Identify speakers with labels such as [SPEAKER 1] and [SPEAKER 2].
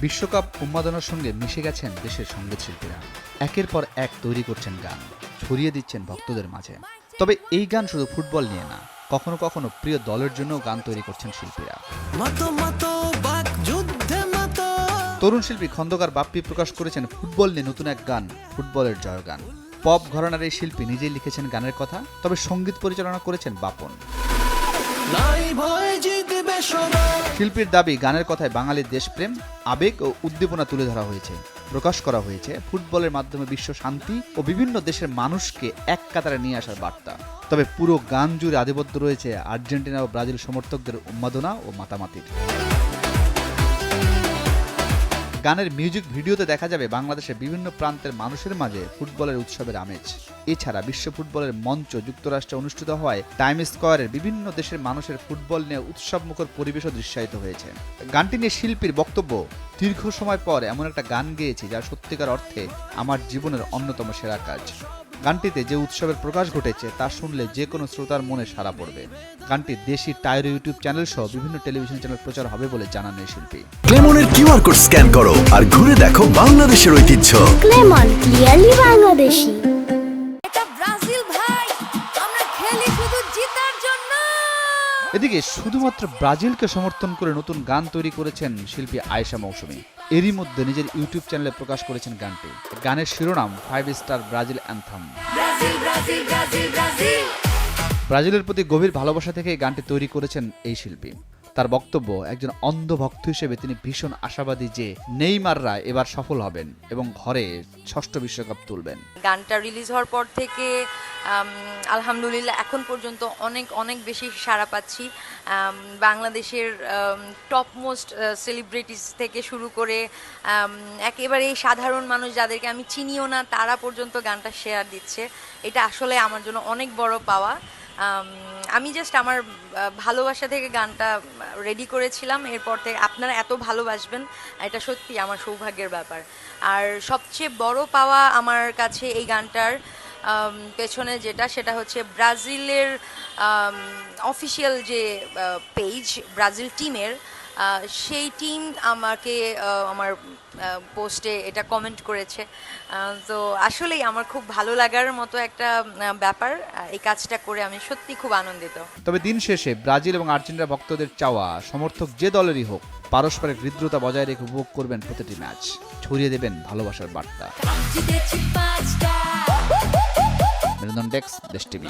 [SPEAKER 1] বিশ্বকাপ উন্মাদনার সঙ্গে মিশে গেছেন দেশের সঙ্গীত শিল্পীরা। একের পর এক তৈরি করছেন গান, ছড়িয়ে দিচ্ছেন ভক্তদের মাঝে। তবে এই গান শুধু ফুটবল নিয়ে না, কখনো কখনো প্রিয় দলের জন্য গান তৈরি করছেন শিল্পীরা। তরুণ শিল্পী খন্দকার বাপ্পি প্রকাশ করেছেন ফুটবল নিয়ে নতুন এক গান, ফুটবলের জয়গান। পপ ঘরানার এই শিল্পী নিজেই লিখেছেন গানের কথা, তবে সঙ্গীত পরিচালনা করেছেন বাপন। শিল্পীর দাবি, গানের কথায় বাঙালির দেশপ্রেম, আবেগ ও উদ্দীপনা তুলে ধরা হয়েছে। প্রকাশ করা হয়েছে ফুটবলের মাধ্যমে বিশ্ব শান্তি ও বিভিন্ন দেশের মানুষকে এক কাতারে নিয়ে আসার বার্তা। তবে পুরো গান জুড়ে আধিপত্য রয়েছে আর্জেন্টিনা ও ব্রাজিল সমর্থকদের উন্মাদনা ও মাতামাতির। গানের মিউজিক ভিডিওতে দেখা যাবে বাংলাদেশের বিভিন্ন প্রান্তের মানুষের মাঝে ফুটবলের উৎসবের আমেজ। এছাড়া বিশ্ব ফুটবলের মঞ্চ যুক্তরাষ্ট্রে অনুষ্ঠিত হওয়ায় টাইম স্কয়ারের বিভিন্ন দেশের মানুষের ফুটবল নিয়ে উৎসবমুখর পরিবেশও দৃশ্যায়িত হয়েছে। গানটি নিয়ে শিল্পীর বক্তব্য, দীর্ঘ সময় পর এমন একটা গান গেয়েছি যা সত্যিকার অর্থে আমার জীবনের অন্যতম সেরা কাজ। গানটিতে যে উৎসবের প্রকাশ ঘটেছে তা শুনলে যে কোনো শ্রোতার মনে সাড়া পড়বে। গানটি দেশি টায়ার ইউটিউব চ্যানেল সহ বিভিন্ন টেলিভিশন চ্যানেল প্রচার হবে বলে জানান এই শিল্পী।
[SPEAKER 2] ক্লেমনের কিউআর কোড স্ক্যান করো আর ঘুরে দেখো বাংলাদেশের ঐতিহ্য।
[SPEAKER 3] ক্লেমন, ক্লিয়ারলি বাংলাদেশি।
[SPEAKER 4] এটা ব্রাজিল ভাই, আমরা খেলি শুধু জেতার জন্য।
[SPEAKER 1] এদিকে শুধুমাত্র ব্রাজিলকে সমর্থন করে নতুন গান তৈরি করেছেন শিল্পী আয়েশা মৌসুমী। এরই মধ্যে নিজের ইউটিউব চ্যানেলে প্রকাশ করেছেন গানটি। গানের শিরোনাম 5 স্টার ব্রাজিল অ্যান্থাম। ব্রাজিলের প্রতি গভীর ভালোবাসা থেকে গানটি তৈরি করেছেন এই শিল্পী। তার বক্তব্য, একজন অন্ধ ভক্ত হিসেবে তিনি ভীষণ আশাবাদী যে নেইমাররা এবার সফল হবেন এবং ঘরে 6ষ্ঠ বিশ্বকাপ তুলবেন।
[SPEAKER 4] গানটা রিলিজ হওয়ার পর থেকে আলহামদুলিল্লাহ এখন পর্যন্ত অনেক বেশি সাড়া পাচ্ছি। বাংলাদেশের টপ মোস্ট সেলিব্রিটিস থেকে শুরু করে একেবারে এই সাধারণ মানুষ যাদেরকে আমি চিনিও না তারা পর্যন্ত গানটা শেয়ার দিচ্ছে। এটা আসলে আমার জন্য অনেক বড় পাওয়া। আমি জাস্ট আমার ভালোবাসা থেকে গানটা রেডি করেছিলাম, এরপর থেকে আপনারা এত ভালোবাসবেন, এটা সত্যি আমার সৌভাগ্যের ব্যাপার। আর সবচেয়ে বড় পাওয়া আমার কাছে এই গানটার পেছনে সেটা হচ্ছে ব্রাজিলের অফিসিয়াল যে পেজ, ব্রাজিল টিমের, সেই টিম আমাকে আমার পোস্টে এটা কমেন্ট করেছে। তো আসলেই আমার খুব ভালো লাগার মতো একটা ব্যাপার। এই কাজটা করে আমি সত্যি খুব আনন্দিত।
[SPEAKER 1] তবে দিন শেষে ব্রাজিল এবং আর্জেন্টিনা ভক্তদের চাওয়া, সমর্থক যে দলেরই হোক, পারস্পরিক হৃদ্রতা বজায় রেখে উপভোগ করবেন প্রতিটি ম্যাচ, ছড়িয়ে দেবেন ভালোবাসার বার্তা। মেরুদণ্ড ডেস্ক, দেশ টিভি।